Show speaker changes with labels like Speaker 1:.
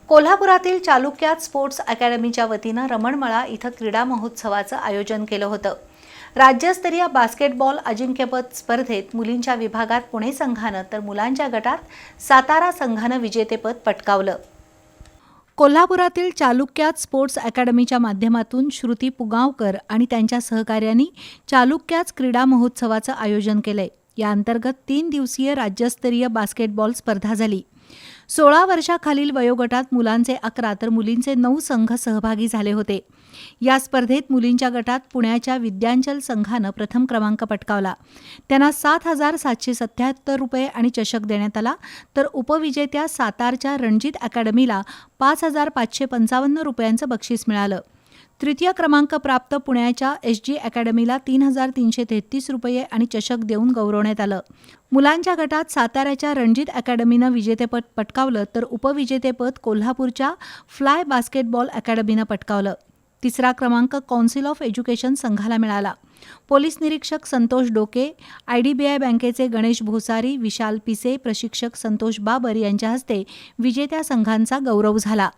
Speaker 1: कोल्हापुरातील चालुक्यात स्पोर्ट्स अकॅडमीच्या वतीनं रमणमळा इथं क्रीडा महोत्सवाचं आयोजन केलं होतं। राज्यस्तरीय बास्केटबॉल अजिंक्यपद स्पर्धेत मुलींच्या विभागात पुणे संघानं तर मुलांच्या गटात सातारा संघानं विजेतेपद पटकावलं। कोल्हापुरातील चालुक्यात स्पोर्ट्स अकॅडमीच्या माध्यमातून श्रुती पुगावकर आणि त्यांच्या सहकार्यांनी चालुक्यात क्रीडा महोत्सवाचं आयोजन केलंय। या अंतर्गत 3 दिवसीय राज्यस्तरीय बास्केटबॉल स्पर्धा झाली। 16 वर्षाखालील वयोगटात मुलांचे 11 तर मुलींचे 9 संघ सहभागी झाले होते। या स्पर्धेत मुलींच्या गटात पुण्याच्या विद्यांचल संघानं प्रथम क्रमांक पटकावला। त्यांना 7,777 रुपये आणि चषक देण्यात आला, तर उपविजेत्या सातारच्या रणजित अकॅडमीला 5,555 रुपयांचं बक्षीस मिळालं। तृतीय क्रमांक प्राप्त पुण्याच्या SG अकॅडमीला 3,333 रुपये आणि चषक देऊन गौरवण्यात आलं। मुलांच्या गटात साताऱ्याच्या रणजित अकॅडमीनं विजेतेपद पटकावलं, तर उपविजेतेपद कोल्हापूरच्या फ्लाय बास्केटबॉल अकॅडमीनं पटकावलं। तिसरा क्रमांक कौन्सिल ऑफ एज्युकेशन संघाला मिळाला। पोलीस निरीक्षक संतोष डोके, IDBI बँकेचे गणेश भोसारी, विशाल पिसे, प्रशिक्षक संतोष बाबर यांच्या हस्ते विजेत्या संघांचा गौरव झाला।